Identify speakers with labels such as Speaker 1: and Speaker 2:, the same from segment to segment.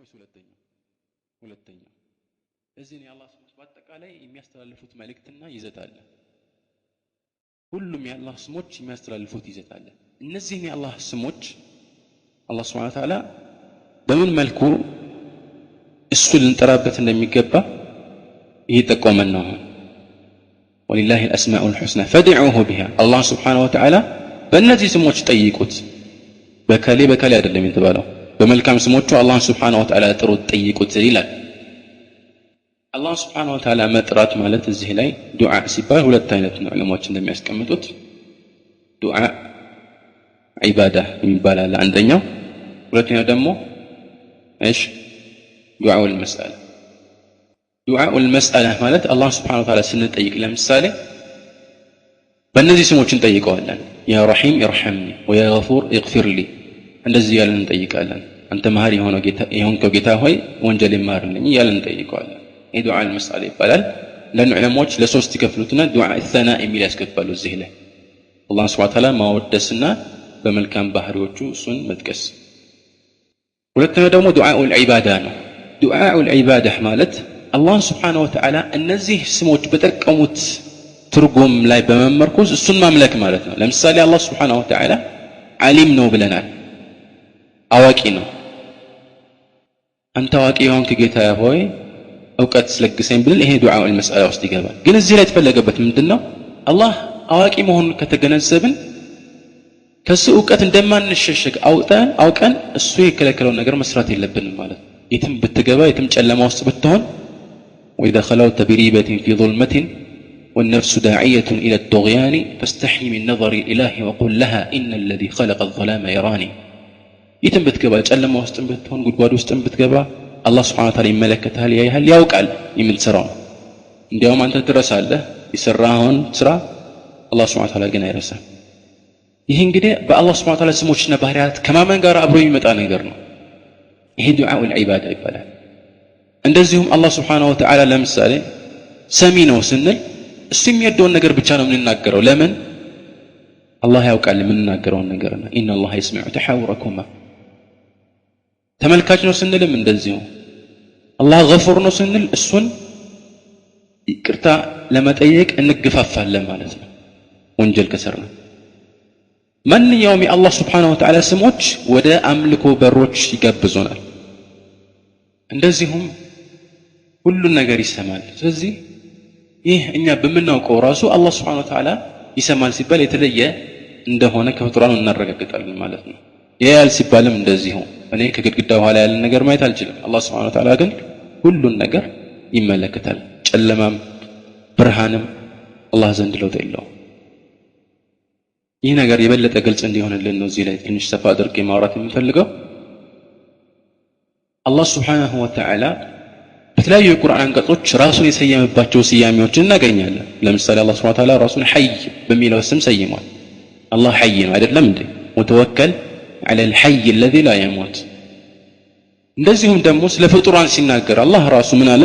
Speaker 1: ወይስ ሁለተኛው? እዚህ ነው የአላህ ስሞች በአጠቃላይ የሚያስተላልፉት መልእክትና ይዘት አለ። ሁሉም የአላህ ስሞች የሚያስተላልፉት ይዘት አለ። እነዚህን የአላህ ስሞች አላህ Subhanahu Wa Ta'ala በምን መልኩ እሱ ልንጠራበት እንደሚገባ እየጠቆመን ነው። ወሊላሂ አልአስማኡል ሑስና ፈድዑሁ ቢሃ አላህ Subhanahu Wa Ta'ala በእነዚህ ስሞች ጠይቁት። በከሌ አይደለም የተባለው፣ በመልካም ስሞቹ አላህ Subhanahu Wa Ta'ala ጥሩት ጠይቁት ይላል። አላህ Subhanahu Wa Ta'ala መጥራት ማለት እዚህ ላይ ዱዓ ሲባል ሁለት አይነት ነው ዑለማዎች እንደሚያስቀምጡት። ዱዓ ዒባዳ የሚባል አንደኛው፣ ሁለተኛው ደግሞ ዱዓኡል መስአላ። ዱዓኡል መስአላ ማለት አላህ Subhanahu Wa Ta'ala ስንጠይቅ ለምሳሌ በእነዚህ ስሞች እንጠይቀዋለን። ያ ረሒም ኢርሐምኒ ወያ ገፉር ኢግፊርሊ፣ እንደዚህ ያለን እንጠይቃለን። አንተ መሐሪ የሆንከው ጌታ ሆይ ወንጀሌን ማርልኝ ያለን እንጠይቀዋለን። ይህ ዱዓ አልመስአላ ይባላል። ለዑለማዎች ለሶስት ይከፍሉትና ዱዓ ሰና የሚል ያስገባሉ። እዚህ ላይ አላህ Subhanahu Wa Ta'ala ማወደስና በመልካም ባህሪዎቹ እሱን መጥቀስ። ሁለተኛው ደግሞ ዱዓኡል ዒባዳ ነው። ዱዓኡል ዒባዳ ማለት አላህ Subhanahu Wa Ta'ala እነዚህ ስሞች በጠቀሙት ትርጉም ላይ በመመርኮዝ እሱን ማምለክ ማለት ነው። ለምሳሌ አላህ Subhanahu Wa Ta'ala ዓሊም ነው ብለናል፣ አዋቂ ነው። አንተ አዋቂ የሆንክ ጌታ ሆይ እውቀት ስለግሰኝ ብለን ይሄ ዱዓኡል መስአላ ውስጥ ይገባል። ግን እዚህ ላይ የተፈለገበት ምንድነው? አላህ አዋቂ መሆኑን ከተገነዘብን ከሱ እውቀት እንደማንሸሸግ አውቀን እሱ የከለከለውን ነገር መስራት የለብንም ማለት ነው። የትም ብትገባ የትም ጨለማ ውስጥ ብትሆን وإذا خلوت بريبة في ظلمة والنفس داعية إلى الطغيان فاستحي من نظر الإله وقل لها إن الذي خلق الظلام يراني. يتم بتقبل ጨለማ ውስጥ ብትሆን ጉድጓድ ውስጥ ብትገባ አላህ Subhanahu Wa Ta'ala ይመለከታል፣ ያያል፣ ያውቃል የምትሰራው። እንዲያውም አንተ ትረሳለህ የሰራኸውን ስራ፣ አላህ Subhanahu Wa Ta'ala ግን አይረሳም። ይህ እንግዲህ በአላህ Subhanahu Wa Ta'ala ስሞችና ባህሪያት ከማመን ጋር አብሮ የሚመጣ ነገር ነው። ይሄ ዱዓኡል ዒባዳ ይባላል። እንደዚሁም አላህ Subhanahu Wa Ta'ala ለምሳሌ ሰሚ ነው ስንል እሱ የሚወደውን ነገር ብቻ ነው የምንናገረው። ለምን? አላህ ያውቃል የምንናገረውን ነገርና ኢነላህ የስሚዑ ተሐውረኩማ። ተመልካች ነው ስንልም እንደዚሁ አላህ ገፉር ነው ስንል እሱን ይቅርታ ለመጠየቅ እንገፋፋለን ማለት ነው ወንጀል ከሰራ። ማንኛውም የአላህ Subhanahu Wa Ta'ala ስሞች ወደ አምልኮ በሮች ይጋብዙናል። እንደዚሁም ሁሉን ነገር ይሰማል። ስለዚህ ይህ እኛ በምናውቀው ራሱ አላህ Subhanahu Wa Ta'ala ይሰማል ሲባል የተለየ እንደሆነ ከፍጥሯን እናረጋግጣለን ማለት ነው። ያያል ሲባልም እንደዚሁ እኔ ከግድግዳው ኋላ ያለ ነገር ማየት አልችልም። አላህ Subhanahu Wa Ta'ala ግን ሁሉን ነገር ይመለከታል። ጨለማም ብርሃንም አላህ ዘንድ ለውጥ የለውም። ይህ ነገር የበለጠ ግልጽ እንዲሆንልን ነው እዚህ ላይ ትንሽ ሰፋ አድርጌ ማውራት የምፈልገው። አላህ Subhanahu Wa Ta'ala በተለያዩ የቁርአን አንቀጾች ራሱን የሰየመባቸው ስያሜዎችን እናገኛለን። ለምሳሌ አላህ Subhanahu Wa Ta'ala ራሱን ሐይ በሚለው ስም ሰይሟል። አላህ ሐይ ነው አይደለም እንዴ? ወተወከል على الحي الذي لا يموت። እንደዚሁም ደግሞ ስለ ፍጡራን ሲናገር አላህ ራሱ ምን አለ?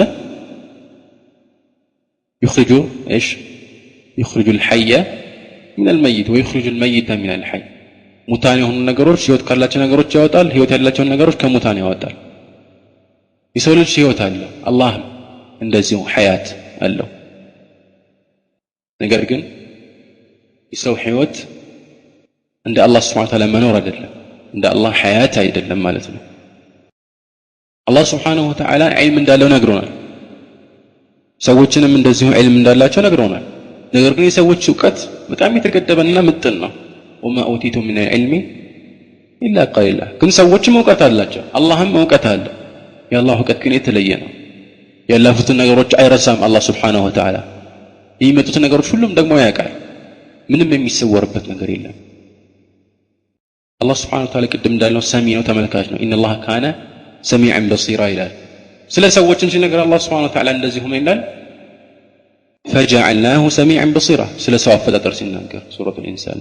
Speaker 1: يخرج الحي من الميت ويخرج الميت من الحي። ሙታን የሆኑ ነገሮች ህይወት ካላቸው ነገሮች ያወጣል፣ ህይወት ያላቸው ነገሮች ከሙታን ያወጣል። የሰው ልጅ ህይወት አለው፣ አላህ እንደዚሁ ሐያት አለው። ነገር ግን የሰው ህይወት እንደ አላህ Subhanahu Wa Ta'ala መኖር አይደለም፣ እንደ አላህ ሐያት አይደለም ማለት ነው። አላህ Subhanahu Wa Ta'ala ዒልም እንዳለው ነግሮናል። ሰዎችንም እንደዚሁ ዒልም እንዳላቸው ነግሮናል። ነገር ግን የሰዎች ዕውቀት በጣም የተገደበና ምጥን ነው። ወማ ኡቲቱ ሚን ዒልሚ ኢላ ቀሊላ። ግን ሰዎችም ዕውቀት አላቸው፣ አላህም ዕውቀት አለ። የአላህ ዕውቀት ግን የተለየ ነው። ያለፉትን ነገሮች አይረሳም አላህ Subhanahu Wa Ta'ala። የሚመጡትን ነገሮች ሁሉም ደግሞ ያውቃል። ምንም የሚሰወርበት ነገር የለም። አላህ Subhanahu Wa Ta'ala ቅድም እንዳለው ሰሚ ነው፣ ተመልካች ነው። ኢነላህ ካነ ሰሚዐን በሲራ ይላል። ስለ ሰዎችም ሲነገር አላህ Subhanahu Wa Ta'ala እንደዚሁ ይላል ፈጀዐልናሁ ሰሚዐን በሲራ። ስለ ሰው አፈጣጠር ሲናገር ሱረቱል ኢንሳን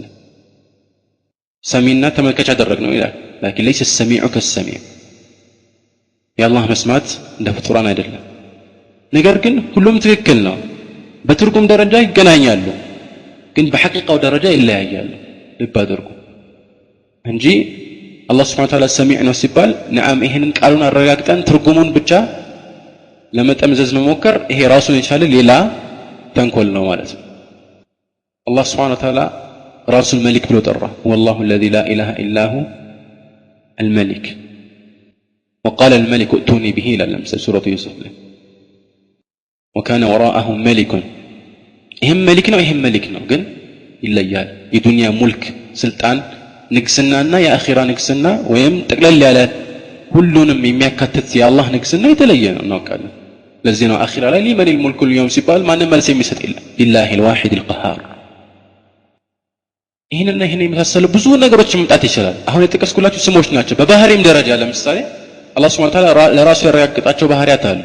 Speaker 1: ሰሚና ተመልካች አደረግነው ይላል። ላኪን ለይሰ ሰሚዑ ከሰሚዕ። የአላህ መስማት እንደ ፍጡራን አይደለም። ነገር ግን ሁሉም ትክክል ነው። በትርጉም ደረጃ ይገናኛሉ፣ ግን በሐቂቃው ደረጃ ይለያያሉ። ልብ አድርጉ እንጂ አላህ Subhanahu Wa Ta'ala ሰሚዕ ነው ሲባል ነዓም ይሄንን ቃሉን አረጋግጠን ትርጉሙን ብቻ ለመጠምዘዝ መሞከር ይሄ ራሱን የቻለ ሌላ ተንኮል ነው ማለት ነው። አላህ Subhanahu Wa Ta'ala ራሱን መሊክ ብሎ ጠራ። والله الذي لا اله الا هو الملك وقال الملك ائتوني به الى لمسه سوره يوسف وكان وراءهم ملك ይሄም መሊክ ነው ይሄም መሊክ ነው ግን ይለያል። የዱንያ ሙልክ ስልጣን ንግስናና የአኺራ ንግስና ወይም ጠቅለል ያለ ሁሉንም የሚያካትት የአላህ ንግስና የተለየ ነው እናውቃለን። ለዚህ ነው አኺራ ላይ ሊመን الملك اليوم ሲባል ማንም መልስ የሚሰጥ የለም ሊላሂ الواحد القهار። ይሄንና ይሄን የመሳሰሉ ብዙ ነገሮች መምጣት ይችላል። አሁን የጠቀስኩላችሁ ስሞች ናቸው። በባህሪም ደረጃ ለምሳሌ አላህ Subhanahu Wa Ta'ala ለራሱ ያረጋግጣቸው ባህሪያት አሉ።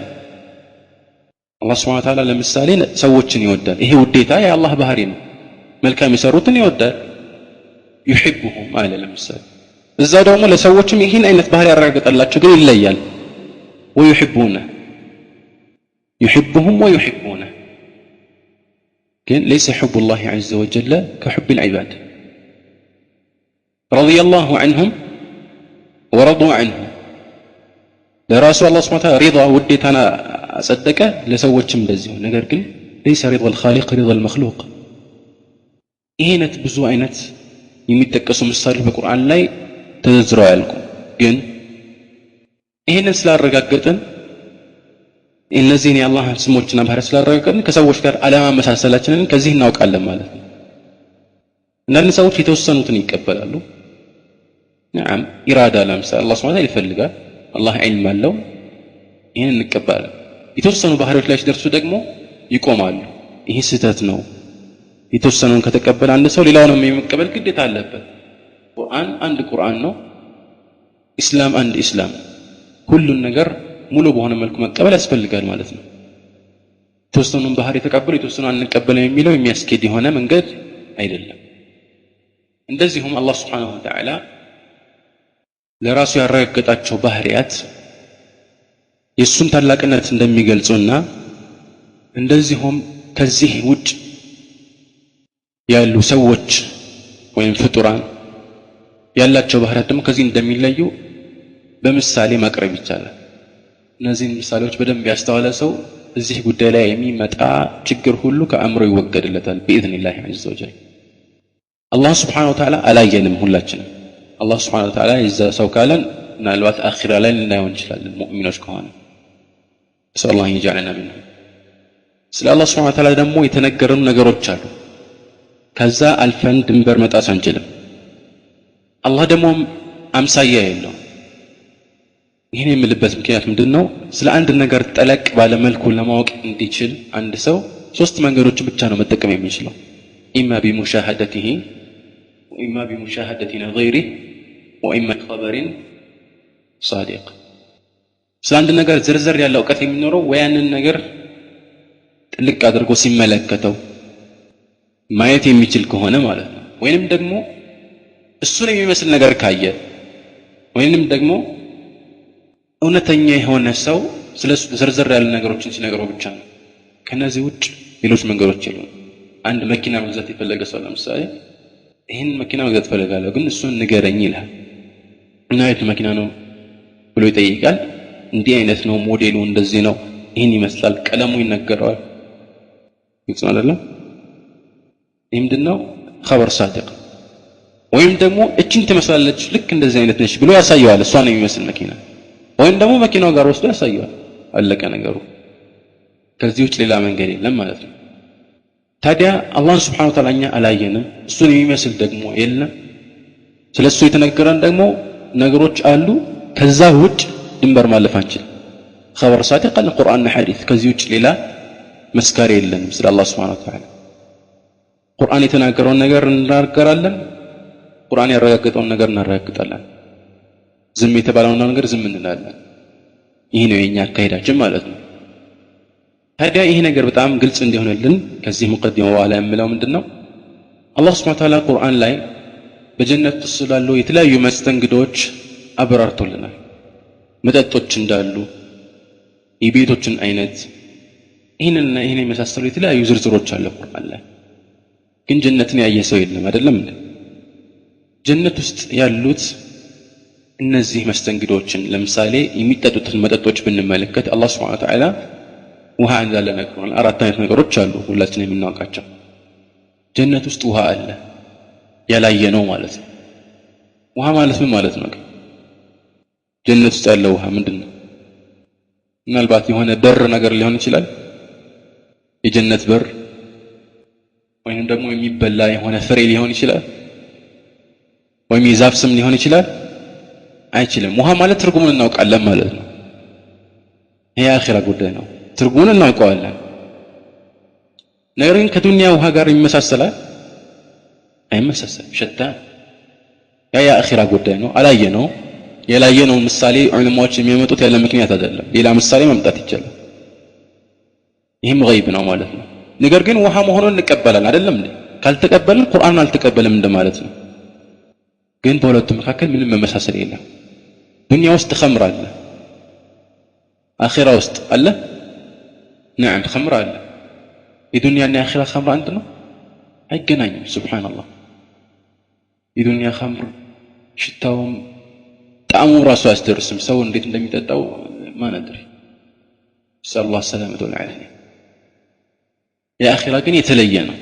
Speaker 1: አላህ Subhanahu Wa Ta'ala ለምሳሌ ሰዎችን ይወዳል። ይሄ ውዴታ የአላህ ባህሪ ነው። መልካም የሰሩትን ይወዳል። يحبهم አለ ለምሳሌ እዛው ደግሞ ለሰዎችም ይሄን አይነት ባህሪ ያረጋግጣላቸው ግን ይለያል። ويحبونه يحبهم ويحبونه ግን ليس حب الله عز وجل كحب العباد رضي الله عنهم ورضوا عنه ለራሱ አላህ Subhanahu Wa Ta'ala رضا ውዴታና አጸደቀ ለሰዎችም እንደዚሁ። ነገር ግን ليس رضا الخالق رضا المخلوق። ይሄነት ብዙ አይነት የሚጠቀሱ ምሳሌዎች በቁርአን ላይ ተዘርዝረው ያልቁ። ግን ይሄንን ስላረጋገጥን እነዚህን የአላህ ስሞችና ባህሪያት ስላረጋገጥን ከሰዎች ጋር አለማመሳሰላችንን ከዚህ እናውቃለን ማለት ነው። አንዳንድ ሰዎች የተወሰኑትን ይቀበላሉ። ነዓም ኢራዳ ለምሳሌ አላህ Subhanahu Wa Ta'ala ይፈልጋል። አላህ ዒልም አለው። ይሄን እንቀበላለን። የተወሰኑ ባህሪዎች ላይ ሲደርሱ ደግሞ ይቆማሉ። ይሄ ስህተት ነው። የተወሰነውን ከተቀበለ አንድ ሰው ሌላውንም የመቀበል ግዴታ አለበት። ቁርአን አንድ ቁርአን ነው። ኢስላም አንድ ኢስላም። ሁሉን ነገር ሙሉ በሆነ መልኩ መቀበል ያስፈልጋል ማለት ነው። የተወሰኑን ባህሪ ተቀበሉ የተወሰኑን አንቀበልም የሚለው የሚያስኬድ የሆነ መንገድ አይደለም። እንደዚሁም አላህ Subhanahu Wa Ta'ala ለራሱ ያረጋገጣቸው ባህሪያት የሱን ታላቅነት እንደሚገልጹና እንደዚሁም ከዚህ ውጭ ያሉ ሰዎች ወይም ፍጡራን ያላቸው ባህሪያት ደግሞ ከዚህ እንደሚለዩ በምሳሌ ማቅረብ ይቻላል። እነዚህን ምሳሌዎች በደንብ ያስተዋለ ሰው እዚህ ጉዳይ ላይ የሚመጣ ችግር ሁሉ ከአእምሮ ይወገድለታል بإذنillah عز وجل። አላህ Subhanahu Wa Ta'ala አላየንም ሁላችንም። አላህ Subhanahu Wa Ta'ala ይዛ ሰው ካለን ምናልባት አኺራ ላይ ልናየው እንችላለን ሙእሚኖች ከሆነ ሰላህ ይجعلنا منهم። ስለ አላህ Subhanahu Wa Ta'ala ደግሞ የተነገረን ነገሮች አሉ። ከዛ አልፈን ድንበር መጣስ አንችልም። አላህ ደግሞ አምሳያ የለውም። ይሄን የምልበት ምክንያት ምንድነው? ስለ አንድ ነገር ጠለቅ ባለ መልኩ ለማወቅ እንዲችል አንድ ሰው ሶስት መንገዶችን ብቻ ነው መጠቀም የሚችለው። ኢማ ቢሙሻሃደቲሂ ወኢማ ቢሙሻሃደቲ ነظيره ወኢማ ኸበሪን صادق። ስለ አንድ ነገር ዝርዝር ያለ እውቀት የሚኖረው ወይ ያንን ነገር ጥልቅ አድርጎ ሲመለከተው ማየት የሚችል ከሆነ ማለት ነው። ወይንም ደግሞ እሱን የሚመስል ነገር ካየ ወይንም ደግሞ እውነተኛ የሆነ ሰው ስለሱ ዝርዝር ያለ ነገሮችን ሲነግረው ብቻ ነው። ከነዚህ ውጭ ሌሎች መንገዶች የሉም። አንድ መኪና መግዛት የፈለገ ሰው ለምሳሌ ይሄን መኪና መግዛት ፈልጋለሁ ግን እሱን ንገረኝ ይላል። እና የት መኪና ነው ብሎ ይጠይቃል። እንዲህ አይነት ነው፣ ሞዴሉ እንደዚህ ነው፣ ይሄን ይመስላል፣ ቀለሙ ይነገረዋል። ግልጽ ነው አይደለም? ይሄ ምንድነው? ኸበር ሳዲቅ። ወይም ደግሞ እቺን ትመስላለች ልክ እንደዚህ አይነት ነች ብሎ ያሳየዋል። እሷን የሚመስል መኪና ወይም ደግሞ መኪናው ጋር ወስዶ ያሳየዋል። አለቀ ነገሩ። ከዚህ ውጭ ሌላ መንገድ የለም ማለት ነው። ታዲያ አላህ Subhanahu Wa Ta'ala እኛ አላየንም፣ እሱን የሚመስል ደግሞ የለም። ስለሱ የተነገረን ደግሞ ነገሮች አሉ። ከዛ ውጭ ድንበር ማለፍ አንችልም። ኸበር ሳዲቅ ቁርአንና ሐዲስ። ከዚህ ውጭ ሌላ መስካሪ የለንም ስለ አላህ Subhanahu Wa Ta'ala። ቁርአን የተናገረውን ነገር እናገራለን፣ ቁርአን ያረጋገጠውን ነገር እናረጋግጣለን። ዝም የተባለውን ነገር ዝም እንላለን። ይሄ ነው የኛ አካሄዳችን ማለት ነው። ታዲያ ይሄ ነገር በጣም ግልጽ እንዲሆንልን ከዚህ ሙቀዲማ በኋላ የምለው ምንድነው? አላህ Subhanahu Wa Ta'ala ቁርአን ላይ በጀነት ውስጥ ስላሉ የተለያዩ መስተንግዶች አብራርቶልናል። መጠጦች እንዳሉ፣ የቤቶችን አይነት፣ ይሄንና ይሄን የመሳሰሉ የተለያዩ ዝርዝሮች አለ ቁርአን ላይ። ግን ጀነትን ያየ ሰው የለም አይደለም እንዴ? ጀነት ውስጥ ያሉት እነዚህ መስተንግዶችን ለምሳሌ የሚጠጡትን መጠጦች ብንመለከት አላህ Subhanahu Wa Ta'ala ውሃ እንዳለ ነግሮናል። አራት አይነት ነገሮች አሉ ሁላችንም የምናውቃቸው። ጀነት ውስጥ ውሃ አለ ያላየ ነው ማለት ነው። ውሃ ማለት ምን ማለት ነው? ጀነት ውስጥ ያለው ውሃ ምንድነው? ምናልባት የሆነ በር ነገር ሊሆን ይችላል፣ የጀነት በር፣ ወይም ደግሞ የሚበላ የሆነ ፍሬ ሊሆን ይችላል፣ ወይም የዛፍ ስም ሊሆን ይችላል። አይችልም። ውሃ ማለት ትርጉሙን እናውቃለን ማለት ነው። ይሄ አኺራ ጉዳይ ነው። ትርጉሙን እናውቀዋለን። ነገር ግን ከዱንያ ውሃ ጋር ይመሳሰላል? አይመሳሰልም። ሸታን። ያ የአኺራ ጉዳይ ነው። አላየነው። የላየነው ምሳሌ ዑለማዎች የሚያመጡት ያለ ምክንያት አይደለም። ሌላ ምሳሌ ማምጣት ይቻላል። ይህም ገይብ ነው ማለት ነው። ነገር ግን ውሃ መሆኑን እንቀበላለን አይደለም እንዴ? ካልተቀበልን ቁርአንን አልተቀበልም እንደማለት ነው። ግን በሁለቱ መካከል ምንም መመሳሰል የለም። ዱንያ ውስጥ ኸምር አለ፣ አኺራ ውስጥ አለ። ነዓም ኸምር አለ። የዱንያና የአኺራ ኸምር አንድ ነው? አይገናኝም። ሱብሃንአላህ። የዱንያ ኸምር ሽታውም ጣዕሙ ራሱ አያስደርስም። ሰው እንዴት እንደሚጠጣው ማን አድሪ። ሰለላሁ ዐለይሂ ወሰለም። የአኺራ ግን የተለየ ነው፣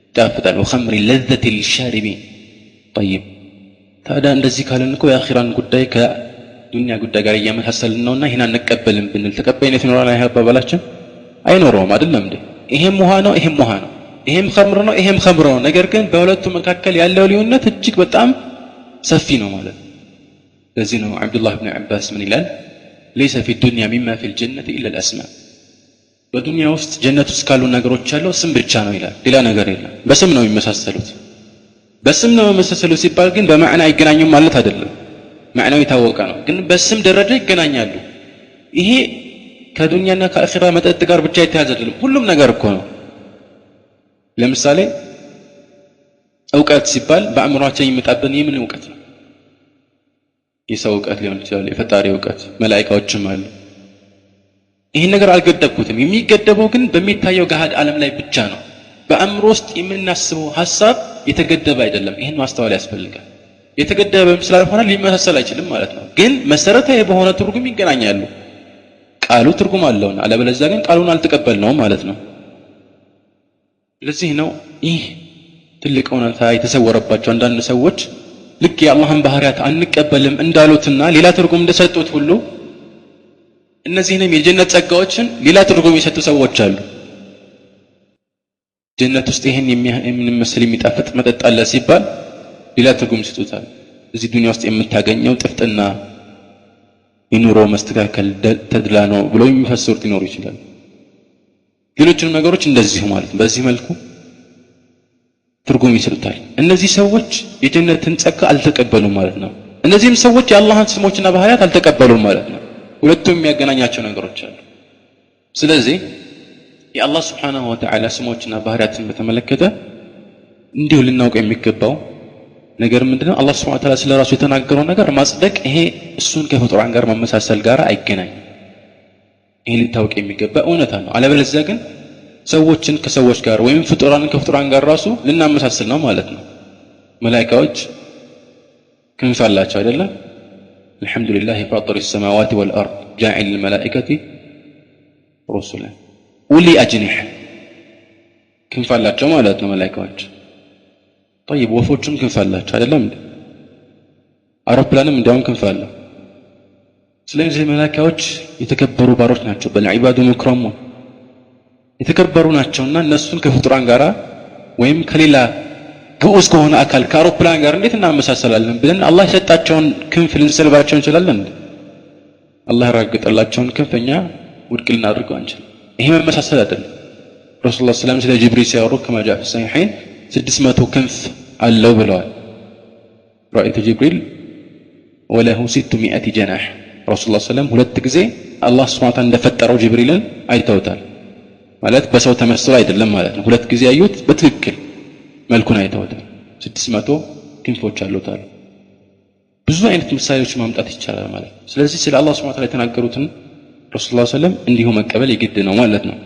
Speaker 1: ይጣፍጣል። ወኸምሪ ለዘቲ ሊሻሪቢን። ጠይብ ታዲያ እንደዚህ ካለን እኮ የአኺራን ጉዳይ ከዱንያ ጉዳይ ጋር እያመሳሰልን ነውና ይህን አንቀበልም ብንል ተቀባይነት ይኖራል? ይሄ አባባላችን አይኖረውም አይደለም እንዴ? ይሄም ውሃ ነው፣ ይሄም ውሃ ነው፣ ይሄም ኸምር ነው፣ ይሄም ኸምር ነው። ነገር ግን በሁለቱ መካከል ያለው ልዩነት እጅግ በጣም ሰፊ ነው ማለት ነው። ለዚህ ነው አብዱላህ ብን አባስ ምን ይላል? ليس في الدنيا مما في الجنة إلا الأسماء። በዱንያ ውስጥ ጀነት ውስጥ ካሉ ነገሮች ያለው ስም ብቻ ነው ይላል፣ ሌላ ነገር የለም። በስም ነው የሚመሳሰሉት። በስም ነው የሚመሳሰሉት ሲባል ግን በማዕና አይገናኙም ማለት አይደለም። ማዕናው የታወቀ ነው፣ ግን በስም ደረጃ ይገናኛሉ። ይሄ ከዱንያና ከአኺራ መጠጥ ጋር ብቻ የተያዘ አይደለም፣ ሁሉም ነገር እኮ ነው። ለምሳሌ እውቀት ሲባል በአእምሯችን የሚመጣብን የምን እውቀት ነው? የሰው እውቀት ሊሆን ይችላል፣ የፈጣሪ እውቀት፣ መላእክቶችም አሉ። ይህን ነገር አልገደብኩትም። የሚገደበው ግን በሚታየው ገሃድ ዓለም ላይ ብቻ ነው። በአእምሮ ውስጥ የምናስበው ሐሳብ የተገደበ አይደለም። ይህን ማስተዋል ያስፈልጋል። የተገደበም ስላልሆነ ሊመሳሰል አይችልም ማለት ነው። ግን መሰረታዊ በሆነ ትርጉም ይገናኛሉ። ቃሉ ትርጉም አለውና፣ አለበለዚያ ግን ቃሉን አልተቀበልነውም ማለት ነው። ለዚህ ነው ይህ ትልቅ እውነታ የተሰወረባቸው አንዳንድ ሰዎች ልክ የአላህን ባህሪያት አንቀበልም እንዳሉትና ሌላ ትርጉም እንደሰጡት ሁሉ እነዚህንም የጀነት ጸጋዎችን ሌላ ትርጉም የሰጡ ሰዎች አሉ። ጀነት ውስጥ ይህን የሚመስል የሚጣፍጥ መጠጥ አለ ሲባል ሌላ ትርጉም ይሰጡታል። እዚህ ዱንያ ውስጥ የምታገኘው ጥፍጥና፣ የኑሮ መስተካከል፣ ተድላ ነው ብሎ የሚፈስሩት ሊኖሩ ይችላል። ሌሎችንም ነገሮች እንደዚሁ ማለት ነው። በዚህ መልኩ ትርጉም ይሰጡታል። እነዚህ ሰዎች የጀነትን ጸጋ አልተቀበሉም ማለት ነው። እነዚህም ሰዎች የአላህን ስሞችና ባህሪያት አልተቀበሉም ማለት ነው። ሁለቱም የሚያገናኛቸው ነገሮች አሉ። ስለዚህ የአላህ Subhanahu Wa Ta'ala ስሞችና ባህሪያትን በተመለከተ እንዲሁ ልናውቀው የሚገባው ነገር ምንድነው? አላህ Subhanahu Wa Ta'ala ስለራሱ የተናገረው ነገር ማጽደቅ፣ ይሄ እሱን ከፍጡራን ጋር ማመሳሰል ጋር አይገናኝም። ይሄ ሊታወቅ የሚገባ እውነታ ነው። አለበለዚያ ግን ሰዎችን ከሰዎች ጋር ወይም ፍጡራንን ከፍጡራን ጋር ራሱ ልናመሳስል ነው ማለት ነው። መላእክቶች ክንፍ አላቸው አይደለም? አልሐምዱሊላህ ፋጢር السماوات والارض جاعل الملائكه رسلا ኡሊ አጅኒህ ክንፍ አላቸው ማለት ነው መላእክቶች። طيب ወፎችም ክንፍ አላቸው አይደለም? አውሮፕላንም እንዲያውም ክንፍ አለው። ስለዚህ መላእክቶች የተከበሩ ባሮች ናቸው። በልዒባዱ ሙክረሙን የተከበሩ ናቸውና እነሱን ከፍጡራን ጋራ ወይም ከሌላ ግዑዝ ከሆነ አካል ከአውሮፕላን ጋር እንዴት እናመሳሰላለን ብለን አላህ የሰጣቸውን ክንፍ ልንሰልባቸው እንችላለን? አላህ ያረጋገጠላቸውን ክንፈኛ ውድቅ ልናደርገው አንችልም። ይሄ መመሳሰል አይደለም። ረሱላህ ሰለላሁ ዐለይሂ ወሰለም ስለ ጅብሪል ሲያወሩ ከማ ጃአ ፊ ሰሒሐይን 600 ክንፍ አለው ብለዋል። ረአይቱ ጅብሪል ወለሁ 600 ጀናህ። ረሱላህ ሰለላሁ ዐለይሂ ወሰለም ሁለት ጊዜ አላህ ሱብሓነሁ ወተዓላ እንደፈጠረው ጅብሪልን አይተውታል። ማለት በሰው ተመስሎ አይደለም ማለት ነው። ሁለት ጊዜ ያዩት በትክክል መልኩን አይተውታል። 600 ክንፎች አሉት አሉ። ብዙ አይነት ምሳሌዎች ማምጣት ይቻላል ማለት ነው። ስለዚህ ስለ አላህ ሱብሓነሁ ወተዓላ የተናገሩትን ረሱላህ ሰለላሁ ዐለይሂ ወሰለም እንዲሁ መቀበል የግድ ነው ማለት ነው።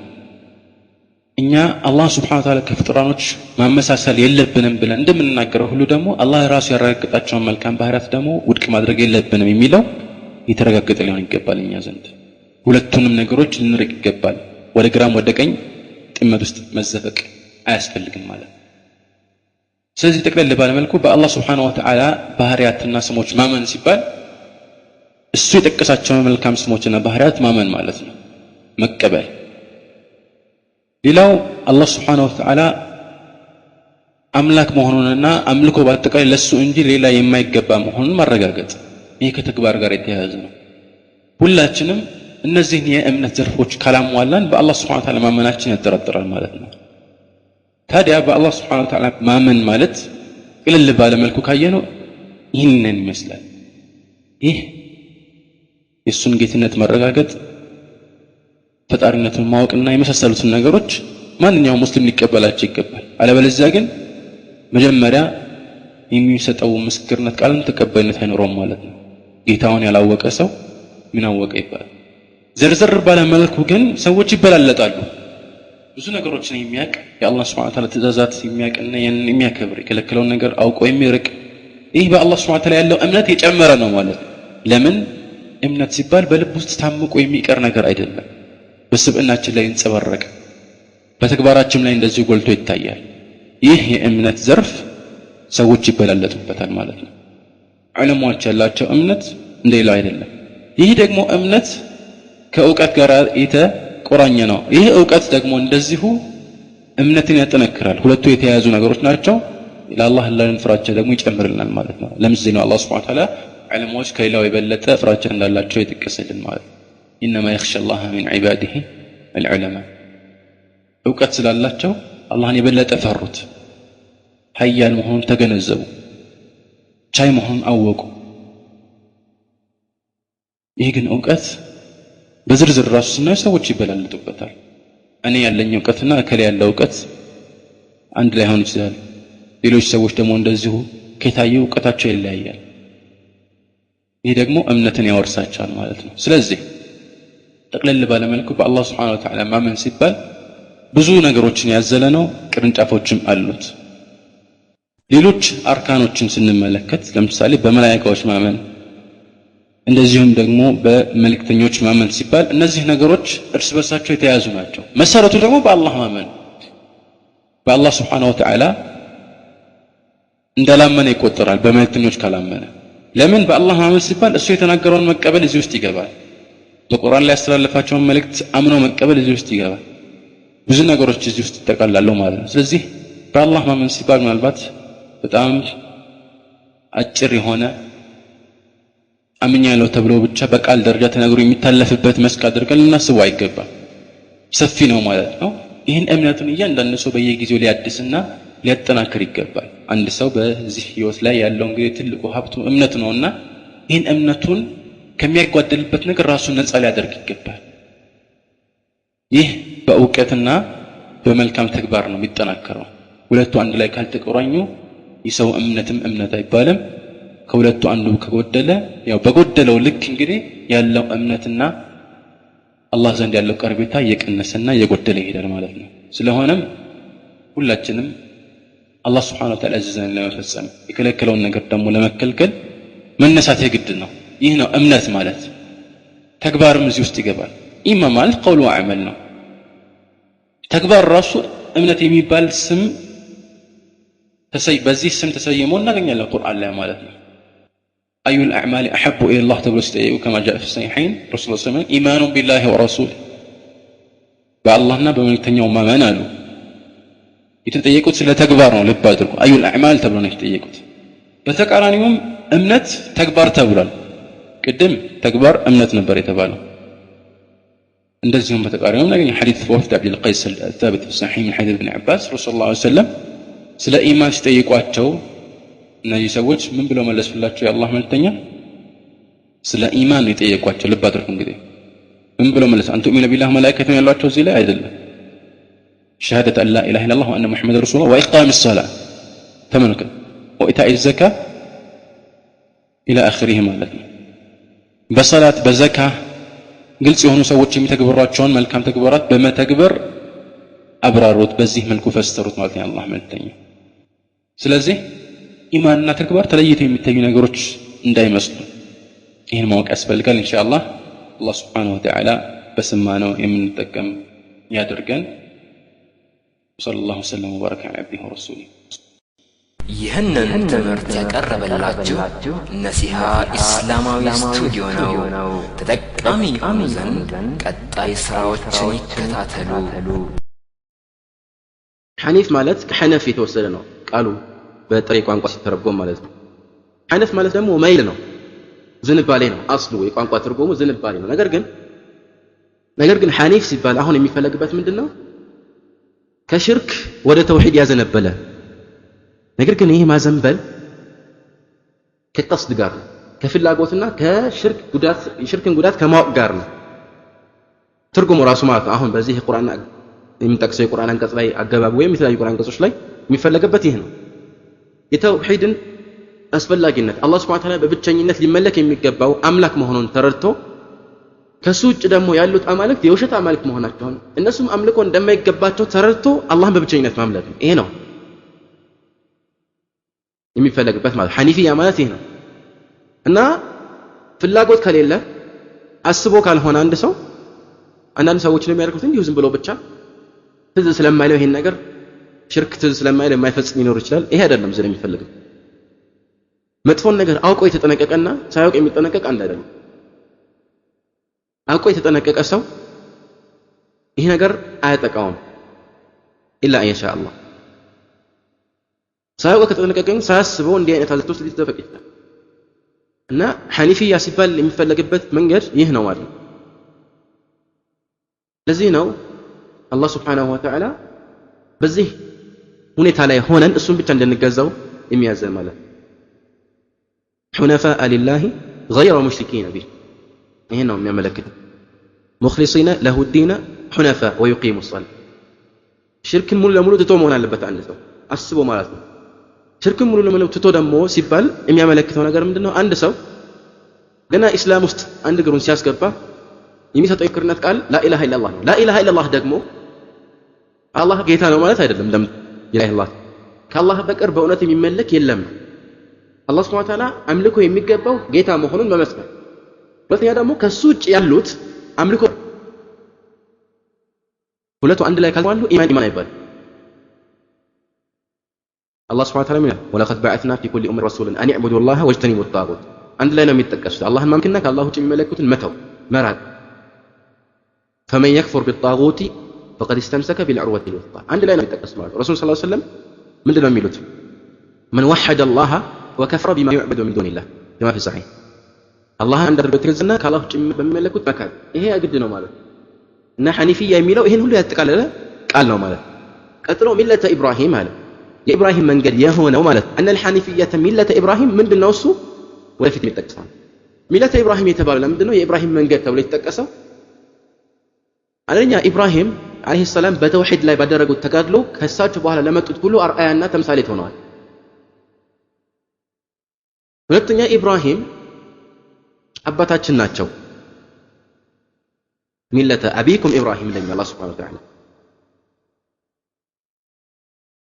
Speaker 1: እኛ አላህ Subhanahu Wa Ta'ala ከፍጥራኖች ማመሳሰል የለብንም ብለን እንደምንናገረው ሁሉ ደግሞ አላህ ራሱ ያረጋገጣቸውን መልካም ባህሪያት ደግሞ ውድቅ ማድረግ የለብንም የሚለው የተረጋገጠ ሊሆን ይገባል እኛ ዘንድ ሁለቱንም ነገሮች ልንርቅ ይገባል ወደ ግራም ወደ ቀኝ ጥመት ውስጥ መዘፈቅ አያስፈልግም ማለት ስለዚህ ተቀለል ባለ መልኩ በአላህ Subhanahu Wa Ta'ala ባህሪያትና ስሞች ማመን ሲባል እሱ የጠቀሳቸውን መልካም ስሞችና ባህሪያት ማመን ማለት ነው መቀበል ሌላው አላህ Subhanahu Wa Ta'ala አምላክ መሆኑንና አምልኮ በአጠቃላይ ለሱ እንጂ ሌላ የማይገባ መሆኑን ማረጋገጥ ይሄ ከተግባር ጋር የተያያዘ ነው ሁላችንም እነዚህን የእምነት ዘርፎች ካላሟላን በአላህ Subhanahu Wa Ta'ala ማመናችን ያጠራጥራል ማለት ነው ታዲያ በአላህ Subhanahu Wa Ta'ala ማመን ማለት ቅልል ባለ መልኩ ካየነው ይህንን ይመስላል ይህ የሱን ጌትነት ማረጋገጥ ፈጣሪነቱን ማወቅና የመሳሰሉትን ነገሮች ማንኛውም ሙስሊም ሊቀበላቸው ይገባል አለበለዚያ ግን መጀመሪያ የሚሰጠው ምስክርነት ቃልም ተቀባይነት አይኖርም ማለት ነው ጌታውን ያላወቀ ሰው ምን አወቀ ይባላል ዘርዘር ባለ መልኩ ግን ሰዎች ይበላለጣሉ ብዙ ነገሮችን የሚያውቅ የአላህ Subhanahu Wa Ta'ala ትእዛዛት የሚያውቅና የሚያከብር የከለከለውን ነገር አውቆ የሚርቅ ይህ በአላህ Subhanahu Wa Ta'ala ያለው እምነት የጨመረ ነው ማለት ነው ለምን እምነት ሲባል በልብ ውስጥ ታምቆ የሚቀር ነገር አይደለም በስብዕናችን ላይ እንጸባረቀ በተግባራችን ላይ እንደዚህ ጎልቶ ይታያል ይህ የእምነት ዘርፍ ሰዎች ይበላለጡበታል ማለት ነው ዑለማዎች ያላቸው እምነት እንደሌላው አይደለም ይህ ደግሞ እምነት ከእውቀት ጋር የተቆራኘ ነው ይህ እውቀት ደግሞ እንደዚሁ እምነትን ያጠነክራል ሁለቱ የተያያዙ ነገሮች ናቸው ለአላህ ያለን ፍራቻ ደግሞ ይጨምርልናል ማለት ነው ለምሳሌ ነው አላህ Subhanahu Wa Ta'ala ዑለማዎች ከሌላው የበለጠ ፍራቻ እንዳላቸው ይጠቀስልን ማለት إنما يخشى الله من عباده العلماء እውቀት ስላላቸው አላህን የበለጠ ፈሩት ኃያል መሆኑን ተገነዘቡ ቻይ መሆኑን አወቁ ይሄ ግን እውቀት በዝርዝር ራሱ ስናይ ሰዎች ይበላለጡበታል እኔ ያለኝ እውቀትና እከሌ ያለው እውቀት አንድ ላይ ሆኖ ይችላል ሌሎች ሰዎች ደግሞ እንደዚሁ ከታየው እውቀታቸው ይለያያል ይሄ ደግሞ እምነትን ያወርሳቸዋል ማለት ነው ስለዚህ ጠቅለል ባለ መልኩ በአላህ Subhanahu Wa Ta'ala ማመን ሲባል ብዙ ነገሮችን ያዘለ ነው ቅርንጫፎችም አሉት ሌሎች አርካኖችን ስንመለከት ለምሳሌ በመላእክቶች ማመን እንደዚሁም ደግሞ በመልእክተኞች ማመን ሲባል እነዚህ ነገሮች እርስ በርሳቸው የተያያዙ ናቸው መሰረቱ ደግሞ በአላህ ማመን በአላህ Subhanahu Wa Ta'ala እንዳላመነ ይቆጠራል በመልእክተኞች ካላመነ ለምን በአላህ ማመን ሲባል እሱ የተናገረውን መቀበል እዚህ ውስጥ ይገባል በቁርአን ላይ ያስተላለፋቸውን መልእክት አምኖ መቀበል እዚህ ውስጥ ይገባል ብዙ ነገሮች እዚህ ውስጥ ይጠቃልላሉ ማለት ነው ስለዚህ በአላህ ማመን ሲባል ምናልባት በጣም አጭር የሆነ አምኛለሁ ተብሎ ብቻ በቃል ደረጃ ተነግሮ የሚታለፍበት መስክ አድርገን ልናስበው አይገባም ሰፊ ነው ማለት ነው ይህን እምነቱን እያንዳንዱ ሰው በየጊዜው ሊያድስና ሊያጠናክር ይገባል አንድ ሰው በዚህ ህይወት ላይ ያለው እንግዲህ ትልቁ ሀብቱ እምነት ነውና ይህን እምነቱን ከሚያጓደልበት ነገር ራሱን ነፃ ሊያደርግ ይገባል ይህ በእውቀትና በመልካም ተግባር ነው የሚጠናከረው ሁለቱ አንድ ላይ ካልተቆራኙ የሰው እምነትም እምነት አይባልም ከሁለቱ አንዱ ከጎደለ ያው በጎደለው ልክ እንግዲህ ያለው እምነትና አላህ ዘንድ ያለው ቀርቤታ እየቀነሰና እየጎደለ ይሄዳል ማለት ነው ስለሆነም ሁላችንም አላህ Subhanahu Wa Ta'ala አዘዘን ለመፈጸም የከለከለውን ነገር ደግሞ ለመከልከል መነሳት የግድ ነው ይህ ነው እምነት ማለት ተግባርም እዚህ ውስጥ ይገባል ኢማን ማለት ቀውል ወዐመል ነው ተግባር ራሱ እምነት የሚባል ስም በዚህ ስም ተሰይሞ እናገኛለን ቁርአን ላይ ማለት ነው أي الأعمال أحب إلى الله تبارك وتعالى كما جاء في الصحيحين رسول الله صلى الله عليه وسلم إيمان بالله ورسوله بالله بملكتنيا وما منالو يتطيقوا ስለ ተግባር ነው ልብ አድርጉ أي الأعمال ተብሎ ነው የተጠየቁት በተቃራኒውም እምነት ተግባር ተብሏል ቅድም ተግባር እምነት ነበር የተባለው እንደዚሁም በተቃራኒው ነገር ሐዲስ ወፍድ አብዱል ቀይስ الثابت في الصحيح من حديث ابن عباس رسول الله صلى الله عليه وسلم ስለ ኢማን ሲጠይቋቸው እነዚህ ሰዎች ምን ብለው መለሱላቸው የአላህ መልእክተኛ ስለ ኢማን የጠየቋቸው ልብ አድርጉ እንግዲህ ምን ብለው መለሱ አንተ ኡሚነ ቢላህ መላእክተኛ ያሏቸው እዚህ ላይ አይደለም ሸሃደት አን ላ ኢላሃ ኢላላህ ወአነ ሙሐመድ ረሱሉላህ ወኢቃሚስ ሰላህ ተመልከቱ ወኢታኢ ዘካ ኢላ አኺሪህ ማለት ነው በሰላት በዘካ ግልጽ የሆኑ ሰዎች የሚተግበሯቸውን መልካም ተግባራት በመተግበር አብራሩት፣ በዚህ መልኩ ፈስተሩት ማለት ነው አላህ መልእክተኛ። ስለዚህ ኢማንና ተግባር ተለይተው የሚታዩ ነገሮች እንዳይመስሉ ይህን ማወቅ ያስፈልጋል። ኢንሻአላህ አላህ ሱብሓነሁ ወተዓላ በሰማነው የምንጠቀም ያድርገን። ሰለላሁ ዐለይሂ ወሰለም ወባረከ ዐላ ዐብዲሂ ወረሱሊሂ።
Speaker 2: ይህንን ትምህርት ያቀረበላችሁ ነሲሃ ኢስላማዊ ስቱዲዮ ነው። ተጠቃሚ ይሆኑ ዘንድ ቀጣይ ስራዎችን ይከታተሉ።
Speaker 3: ሐኒፍ ማለት ከሐነፍ የተወሰደ ነው ቃሉ በጥሬ ቋንቋ ሲተረጎም ማለት ነው። ሐነፍ ማለት ደግሞ መይል ነው፣ ዝንባሌ ነው። አስሉ የቋንቋ ትርጉሙ ዝንባሌ ነው። ነገር ግን ሐኒፍ ሲባል አሁን የሚፈለግበት ምንድነው? ከሽርክ ወደ ተውሂድ ያዘነበለ። ነገር ግን ይህ ማዘንበል ከቀስድ ጋር ነው፣ ከፍላጎትና የሽርክን ጉዳት ከማወቅ ጋር ነው ትርጉሙ ራሱ ማለት ነው። አሁን በዚህ ቁርአን የምንጠቅሰው የቁርአን አንቀጽ ላይ አገባብ ወይም የተለያዩ ቁርአን አንቀጾች ላይ የሚፈለግበት ይህ ነው። የተውሂድን አስፈላጊነት አላህ ሱብሓነሁ ወተዓላ በብቸኝነት ሊመለክ የሚገባው አምላክ መሆኑን ተረድቶ ከሱ ውጭ ደግሞ ያሉት አማልክት የውሸት አማልክት መሆናቸውን እነሱም አምልኮ እንደማይገባቸው ተረድቶ አላህን በብቸኝነት ማምለክ ነው። ይሄ ነው የሚፈለግበት ማለት ሐኒፊያ ማለት ይሄ ነው። እና ፍላጎት ከሌለ አስቦ ካልሆነ አንዳንድ ሰዎች ነው የሚያደርጉት እንዲሁ ዝም ብሎ ብቻ ትዝ ስለማይለው ይሄን ነገር ሽርክ ትዝ ስለማይለው የማይፈጽም ሊኖር ይችላል። ይሄ አይደለም ዝም የሚፈልገው። መጥፎን ነገር አውቆ የተጠነቀቀና ሳያውቅ የሚጠነቀቅ አንድ አይደለም። አውቆ የተጠነቀቀ ሰው ይሄ ነገር አያጠቃውም ኢላ ኢንሻ አላህ። ሳያውቅ ከተጠነቀቀ ግን ሳያስበው እንዲህ አይነት አዘት ውስጥ ሊተፈቅ ይችላል። እና ሐኒፊያ ሲባል የሚፈለግበት መንገድ ይህ ነው ማለት ነው። ለዚህ ነው አላህ ሱብሓነሁ ወተዓላ በዚህ ሁኔታ ላይ ሆነን እሱን ብቻ እንድንገዛው የሚያዘን ማለት ነው። ሑነፋአ ሊላሂ ገይረ ሙሽሪኪነ ቢህ ይሄን ነው የሚያመለክተው። ሙኽሊሲነ ለሁ ዲነ ሑነፋ ወዩቂሙ ሶላህ። ሽርክን ሙሉ ለሙሉ ትቶ መሆን አለበት አንድ ሰው አስቦ ማለት ነው። ሽርክን ሙሉ ለሙሉ ትቶ ደግሞ ሲባል የሚያመለክተው ነገር ምንድነው? አንድ ሰው ገና ኢስላም ውስጥ አንድ እግሩን ሲያስገባ የሚሰጠው የክርነት ቃል ላኢላሃ ኢላላህ ነው። ላኢላሃ ኢላላህ ደግሞ አላህ ጌታ ነው ማለት አይደለም። ኢላሃ ከአላህ በቀር በእውነት የሚመለክ የለም። አላህ ሱብሓነሁ ወተዓላ አምልኮ የሚገባው ጌታ መሆኑን መመስከር። ሁለተኛ ደግሞ ከሱ ውጭ ያሉት አምልኮ ሁለቱ አንድ ላይ ካልዋሉ ኢማን አይባልም። አላህ ሱብሓነሁ ወተዓላ ምን ወለቀድ በዐስና ፊ ኩሊ ኡመቲን ረሱላን አን ኢዕቡዱ ላህ ወጅተኒቡ ጣጉት። አንድ ላይ ነው የሚጠቀሱት። አላህን ማምለክና ከአላህ ውጭ የሚመለኩትን መተው መራቅ። ፈመን የክፉር ቢጣጉቲ ፈቀድ ኢስተምሰከ ቢልዑርወቲል ውስጣ። አንድ ላይ ነው የሚጠቀሱት ማለት ነው። ረሱል ሰለላሁ ዐለይሂ ወሰለም ምንድን ነው የሚሉት? መን ወሐደ አላህ ወከፈረ ቢማ ዩዕበዱ ሚን ዱኒላህ ከማ ፊ ሰሒህ። አላህን አንድ አድርጎ የተገዛና ከአላህ ውጭ በሚመለኩት መካድ ይሄ ግድ ነው ማለት ነው። እና ሐኒፊያ የሚለው ይሄን ሁሉ ያጠቃለለ ቃል ነው ማለት ነው። ቀጥሎ ሚለተ ኢብራሂም አለ የኢብራሂም መንገድ የሆነው ማለት ነው። አነል ሐኒፊየተ ሚለተ ኢብራሂም ምንድነው? እሱ ወደፊት የሚጠቀሰው ሚለተ ኢብራሂም የተባለው ለምንድነው የኢብራሂም መንገድ ተብሎ የተጠቀሰው? አንደኛ ኢብራሂም አለይሂ ሰላም በተውሂድ ላይ ባደረጉት ተጋድሎ ከእሳቸው በኋላ ለመጡት ሁሉ አርአያና ተምሳሌት ሆነዋል። ሁለተኛ ኢብራሂም አባታችን ናቸው። ሚለተ አቢኩም ኢብራሂም ለኛ አላህ ሱብሓነሁ ወተዓላ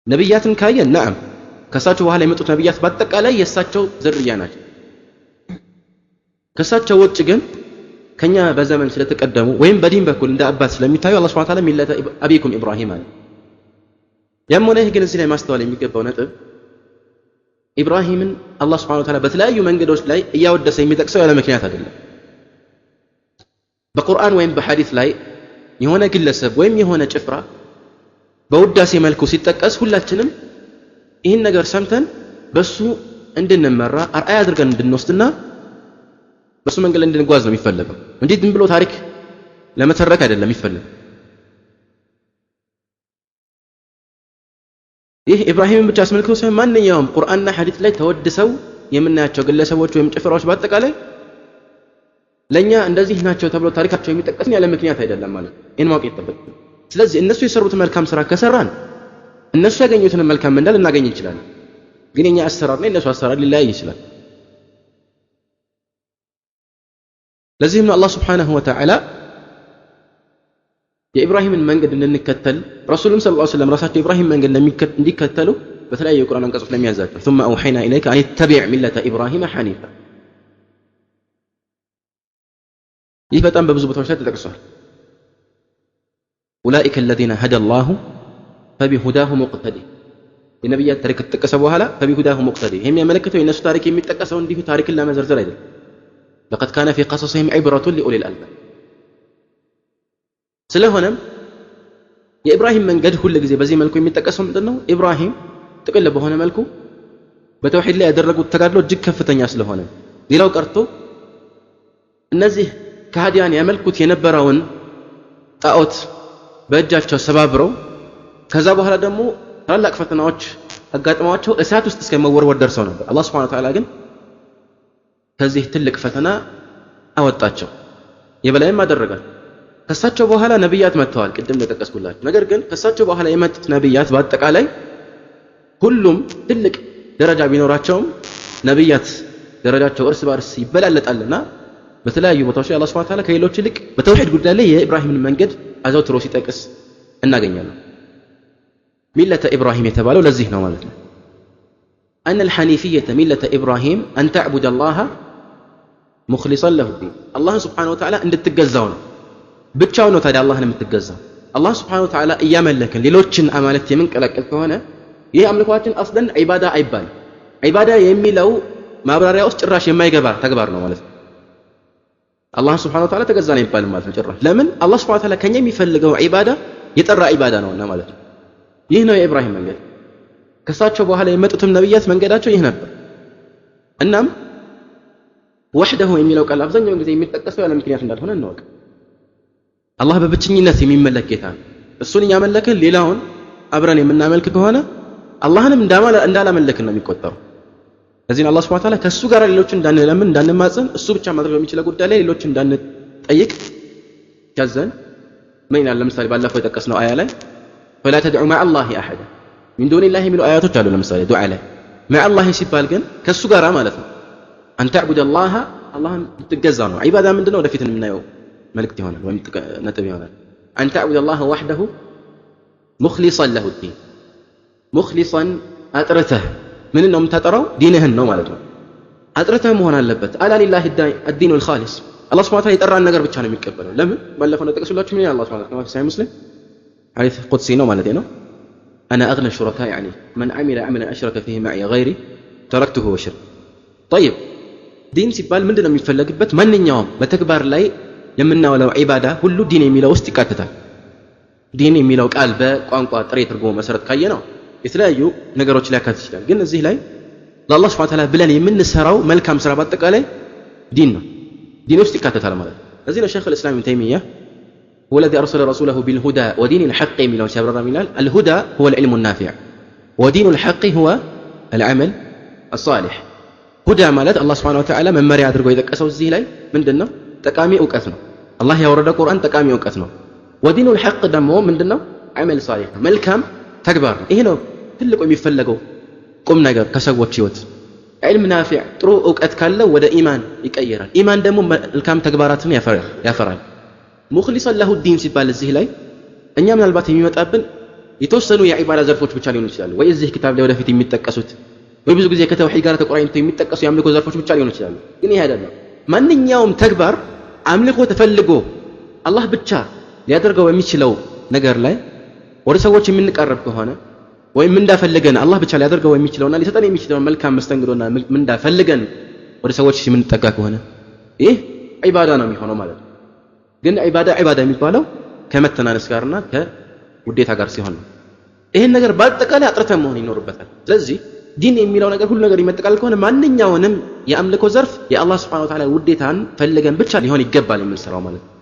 Speaker 3: ነብያትን ካየን ነዓም ከእሳቸው በኋላ የመጡት ነብያት በአጠቃላይ የእሳቸው ዝርያ ናቸው። ከእሳቸው ውጭ ግን ከኛ በዘመን ስለተቀደሙ ወይም በዲን በኩል እንደ አባት ስለሚታዩ አላህ ሱብሓነሁ ወተዓላ ሚለተ አቢኩም ኢብራሂም አለ። ያም ሆነ ይህ ግን እዚህ ላይ ማስተዋል የሚገባው ነጥብ ኢብራሂምን አላህ ሱብሓነሁ ወተዓላ በተለያዩ መንገዶች ላይ እያወደሰ የሚጠቅሰው ያለ ምክንያት አይደለም። በቁርአን ወይም በሐዲስ ላይ የሆነ ግለሰብ ወይም የሆነ ጭፍራ በውዳሴ መልኩ ሲጠቀስ ሁላችንም ይህን ነገር ሰምተን በሱ እንድንመራ አርአያ አድርገን እንድንወስድና በሱ መንገድ እንድንጓዝ ነው የሚፈለገው እንጂ ዝም ብሎ ታሪክ ለመተረክ አይደለም የሚፈለገው። ይህ ኢብራሂምን ብቻ አስመልክቶ ሳይሆን ማንኛውም ቁርአንና ሐዲስ ላይ ተወድሰው የምናያቸው ግለሰቦች ወይም ጭፍራዎች በአጠቃላይ ለኛ እንደዚህ ናቸው ተብሎ ታሪካቸው የሚጠቀስን ያለ ምክንያት አይደለም ማለት ነው። ይህን ማወቅ ይጠበቃል። ስለዚህ እነሱ የሰሩትን መልካም ስራ ከሰራን እነሱ ያገኙትን መልካም ምንዳ ልናገኝ እንችላለን። ግን የኛ አሰራርና የነሱ አሰራር ሊለያይ ይችላል። ለዚህም አላህ ሱብሓነሁ ወተዓላ የኢብራሂምን መንገድ እንድንከተል ረሱሉም ሰለላሁ ዐለይሂ ወሰለም ራሳቸው ኢብራሂም መንገድ እንዲከተሉ በተለያዩ የቁርአን አንቀጾች ለሚያዛቸው ثم أوحينا إليك أن اتبع ملة إبراهيم حنيفا ይህ በጣም በብዙ ቦታዎች ላይ ተጠቅሷል። أولئك الذين هدى الله فبهداه مقتدي የነብያት ታሪክ ተጠቀሰ በኋላ فبهداه مقتدي ይሄም የሚያመለክተው የነሱ ታሪክ የሚጠቀሰው እንዲሁ ታሪክን ለመዘርዘር አይደለም። لقد كان في قصصهم عبرة لأولي الألباب ስለሆነም የኢብራሂም መንገድ ሁሉ ጊዜ በዚህ መልኩ የሚጠቀሰው ምንድነው? ኢብራሂም ጥቅል በሆነ መልኩ በተውሂድ ላይ ያደረጉት ተጋድሎ እጅግ ከፍተኛ ስለሆነ ሌላው ቀርቶ እነዚህ ከሃዲያን ያመልኩት የነበረውን ጣዖት በእጃቸው ሰባብረው ከዛ በኋላ ደግሞ ታላቅ ፈተናዎች አጋጥመዋቸው እሳት ውስጥ እስከ መወርወር ደርሰው ነበር። አላህ Subhanahu Wa Ta'ala ግን ከዚህ ትልቅ ፈተና አወጣቸው፣ የበላይም አደረጋቸው። ከሳቸው በኋላ ነብያት መጥተዋል፣ ቅድም ለተጠቀስኩላችሁ። ነገር ግን ከሳቸው በኋላ የመጡት ነብያት በአጠቃላይ ሁሉም ትልቅ ደረጃ ቢኖራቸውም ነብያት ደረጃቸው እርስ በርስ ይበላለጣልና በተለያዩ ቦታዎች ላይ አላህ Subhanahu Wa Ta'ala ከሌሎች ይልቅ በተውሂድ ጉዳይ ላይ የኢብራሂምን መንገድ አዘውትሮ ሲጠቅስ እናገኛለን። ሚለተ ኢብራሂም የተባለው ለዚህ ነው ማለት ነው። أن الحنيفية ملة إبراهيم أن تعبد الله مخلصا له الدين الله سبحانه وتعالى እንድትገዛው ነው ብቻው ነው ታዲያ አላህን የምትገዛው አላህ Subhanahu Wa Ta'ala እያመለክን ሌሎችን አማልክት የምንቀላቀል ከሆነ ይሄ አምልኳችን አስለን ዒባዳ አይባልም። ዒባዳ የሚለው ማብራሪያ ውስጥ ጭራሽ የማይገባ ተግባር ነው ማለት ነው። አላህ Subhanahu Wa Ta'ala ተገዛን አይባልም ማለት ነው ጭራሽ። ለምን አላህ Subhanahu Wa Ta'ala ከኛ የሚፈልገው ዒባዳ የጠራ ዒባዳ ነውና ማለት ነው። ይህ ነው የኢብራሂም መንገድ። ከሳቸው በኋላ የመጡትም ነብያት መንገዳቸው ይህ ነበር። እናም ወህደሁ የሚለው ቃል አብዛኛውን ጊዜ የሚጠቀሰው ያለ ምክንያት እንዳልሆነ እንወቅ። አላህ በብቸኝነት የሚመለክ ጌታ ነው። እሱን እያመለክን ሌላውን አብረን የምናመልክ ከሆነ አላህንም እንዳላመለክን ነው የሚቆጠረው። ለዚህ አላህ Subhanahu Wa Ta'ala ከሱ ጋር ሌሎችን እንዳንለምን እንዳንማጸን እሱ ብቻ ማድረግ በሚችለው ጉዳይ ላይ ሌሎችን እንዳንጠይቅ ያዘን። ምን ይላል? ለምሳሌ ባለፈው የጠቀስነው አያ ላይ فلا تدعوا مع الله احدا من دون الله የሚሉ አያቶች አሉ። ለምሳሌ ዱዓ ላይ مع الله ሲባል ግን ከሱ ጋር ማለት ነው። أن تعبد الله አላህን ልትገዛ ነው። ዒባዳ ምንድነው? ወደፊት የምናየው መልእክት ይሆናል ወይም ነጥብ ይሆናል። أن تعبد الله وحده مخلصا له الدين مخلصا አጥርተህ ምን ነው የምታጠራው? ዲንህን ነው ማለት ነው። አጥርተህ መሆን አለበት። አላ ሊላሂ الدين الخالص አላህ Subhanahu Wa Ta'ala የጠራን ነገር ብቻ ነው የሚቀበለው። ለምን? ባለፈው እንደጠቀስኩላችሁ ምን ይላል አላህ Subhanahu Wa Ta'ala ከማፊ ሙስሊም حديث قدسي ነው ማለት ነው። أنا أغنى الشركاء يعني من عمل عملا أشرك فيه معي غيري تركته وشرك طيب ዲን ሲባል ምንድነው የሚፈለግበት? ማንኛውም በተግባር ላይ የምናውለው ዒባዳ ሁሉ ዲን የሚለው ውስጥ ይካተታል። ዲን የሚለው ቃል በቋንቋ ጥሬ ትርጉሙ መሰረት ካየነው የተለያዩ ነገሮች ላይ ያካትት ይችላል። ግን እዚህ ላይ ለአላህ Subhanahu Wa Ta'ala ብለን የምንሰራው መልካም ስራ በአጠቃላይ ዲን ነው፣ ዲን ውስጥ ይካተታል ማለት ነው። እዚህ ነው ሸይኽ الإسلام ابن تيمية هو الذي أرسل رسوله بالهدى ودين الحق የሚለው ሲያብራራ ይላል الهدى هو العلم النافع ودين الحق هو العمل الصالح هدى ማለት አላህ Subhanahu Wa Ta'ala መመሪያ አድርጎ የጠቀሰው እዚህ ላይ ምንድነው? ጠቃሚ ዕውቀት ነው። አላህ ያወረደ ቁርአን ጠቃሚ ዕውቀት ነው። ودين الحق ደግሞ ምንድነው? عمل صالح መልካም ተግባር ነው። ይሄ ነው ትልቁ የሚፈለገው ቁም ነገር ከሰዎች ህይወት። علم نافع ጥሩ ዕውቀት ካለው ወደ ኢማን ይቀየራል። ኢማን ደግሞ መልካም ተግባራትን ያፈራል። ሙኽሊሰን ለሁ ዲን ሲባል እዚህ ላይ እኛ ምናልባት የሚመጣብን የተወሰኑ የዒባዳ ዘርፎች ብቻ ሊሆኑ ይችላሉ። ወይ እዚህ ክታብ ላይ ወደፊት የሚጠቀሱት ወይ ብዙ ጊዜ ከተውሂድ ጋር ተቆራኝተው የሚጠቀሱ የአምልኮ ዘርፎች ብቻ ሊሆኑ ይችላሉ። ግን ይሄ አይደለም። ማንኛውም ተግባር አምልኮ ተፈልጎ አላህ ብቻ ሊያደርገው የሚችለው ነገር ላይ ወደ ሰዎች የምንቀርብ ከሆነ ወይም እንዳፈልገን አላህ ብቻ ሊያደርገው የሚችለውና ሊሰጠን የሚችለው መልካም መስተንግዶና እንዳፈልገን ወደ ሰዎች የምንጠጋ ከሆነ ይህ ዒባዳ ነው የሚሆነው ማለት ነው። ግን ዒባዳ የሚባለው ከመተናነስ ጋርና ከውዴታ ጋር ሲሆን ነው። ይሄን ነገር በአጠቃላይ አጥርተን መሆን ይኖርበታል። ስለዚህ ዲን የሚለው ነገር ሁሉ ነገር ይመጠቃል ከሆነ ማንኛውንም የአምልኮ ዘርፍ የአላህ Subhanahu Wa Ta'ala ውዴታን ፈልገን ብቻ ሊሆን ይገባል የምንሰራው ማለት ነው።